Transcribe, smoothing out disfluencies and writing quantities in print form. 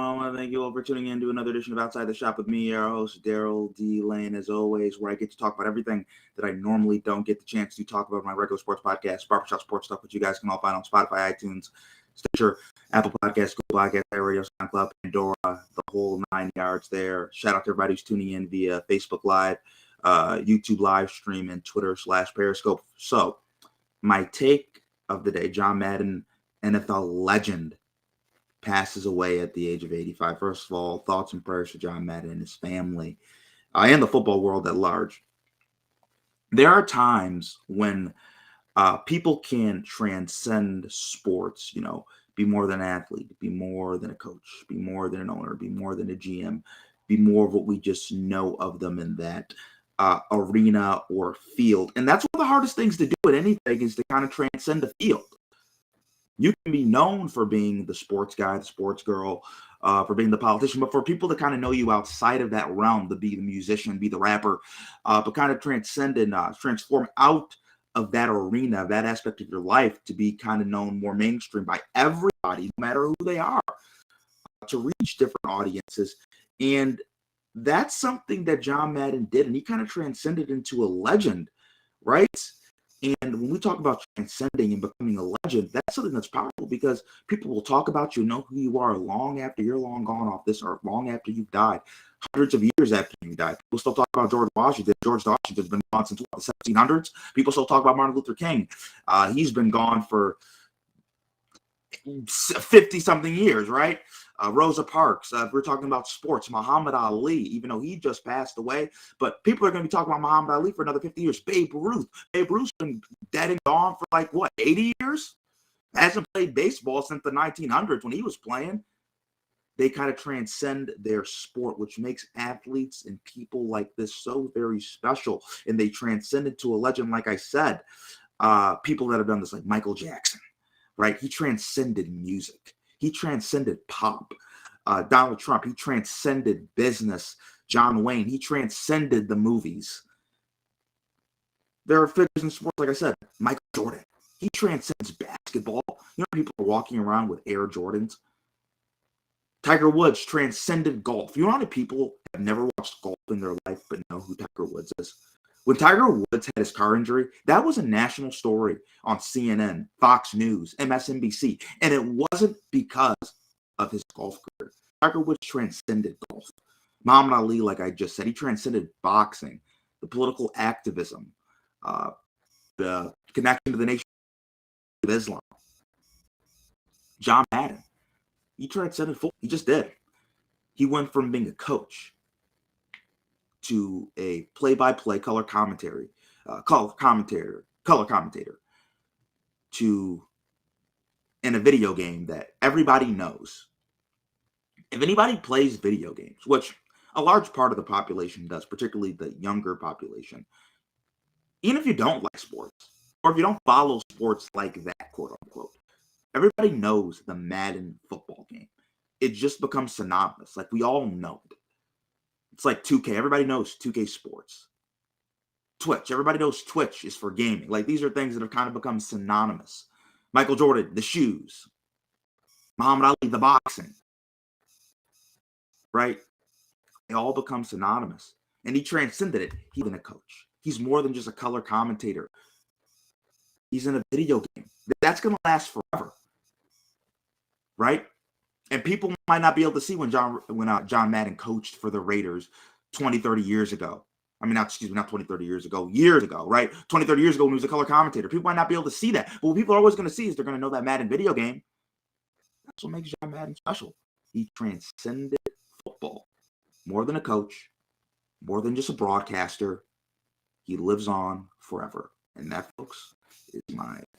I want to thank you all for tuning in to another edition of Outside the Shop with me, your host, Daryl D. Lane, as always, where I get to talk about everything that I normally don't get the chance to talk about in my regular sports podcast, Barbershop Sports Stuff, which you guys can all find on Spotify, iTunes, Stitcher, Apple Podcasts, Google Podcasts, Radio, SoundCloud, Pandora, the whole 9 yards there. Shout out to everybody who's tuning in via Facebook Live, YouTube live stream, and Twitter/Periscope. So, my take of the day, John Madden, NFL legend, passes away at the age of 85. First of all, thoughts and prayers for John Madden and his family and the football world at large. There are times when people can transcend sports, be more than an athlete, be more than a coach, be more than an owner, be more than a GM, be more of what we just know of them in that arena or field. And that's one of the hardest things to do at anything, is to kind of transcend the field. You can be known for being the sports guy, the sports girl, for being the politician, but for people to kind of know you outside of that realm, to be the musician, be the rapper, but kind of transcend and transform out of that arena, that aspect of your life, to be kind of known more mainstream by everybody, no matter who they are, to reach different audiences. And that's something that John Madden did, and he kind of transcended into a legend, right? And when we talk about transcending and becoming a legend, that's something that's powerful, because people will talk about you, know who you are, long after you're long gone off this earth, long after you've died, hundreds of years after you died. People still talk about George Washington. George Washington's been gone since the 1700s. People still talk about Martin Luther King. He's been gone for 50-something years, right? Rosa Parks. If we're talking about sports, Muhammad Ali, even though he just passed away, but people are going to be talking about Muhammad Ali for another 50 years. Babe Ruth. Babe Ruth's been dead and gone for 80 years? Hasn't played baseball since the 1900s when he was playing. They kind of transcend their sport, which makes athletes and people like this so very special. And they transcend into a legend, like I said. People that have done this, like Michael Jackson, right? He transcended music. He transcended pop. Donald Trump, he transcended business. John Wayne, he transcended the movies. There are figures in sports, like I said, Michael Jordan, he transcends basketball. People are walking around with Air Jordans. Tiger Woods transcended golf. You know how many people have never watched golf in their life but know who Tiger Woods is? When Tiger Woods had his car injury, that was a national story on CNN, Fox News, MSNBC, and it wasn't because of his golf career. Tiger Woods transcended golf. Muhammad Ali, like I just said, he transcended boxing, the political activism, the connection to the Nation of Islam. John Madden, he transcended football. He just did. He went from being a coach to a play-by-play color commentator, to in a video game that everybody knows. If anybody plays video games, which a large part of the population does, particularly the younger population, even if you don't like sports, or if you don't follow sports like that, quote unquote, everybody knows the Madden football game. It just becomes synonymous. Like, we all know it. It's like 2K. Everybody knows 2K Sports. Twitch. Everybody knows Twitch is for gaming. Like, these are things that have kind of become synonymous. Michael Jordan, the shoes. Muhammad Ali, the boxing. Right? They all become synonymous. And he transcended it. He's been a coach. He's more than just a color commentator. He's in a video game. That's going to last forever. Right? And people might not be able to see when John Madden coached for the Raiders 20, 30 years ago. I mean, not 20, 30 years ago, years ago, right? 20, 30 years ago when he was a color commentator. People might not be able to see that. But what people are always going to see is they're going to know that Madden video game. That's what makes John Madden special. He transcended football. More than a coach, more than just a broadcaster. He lives on forever. And that, folks, is my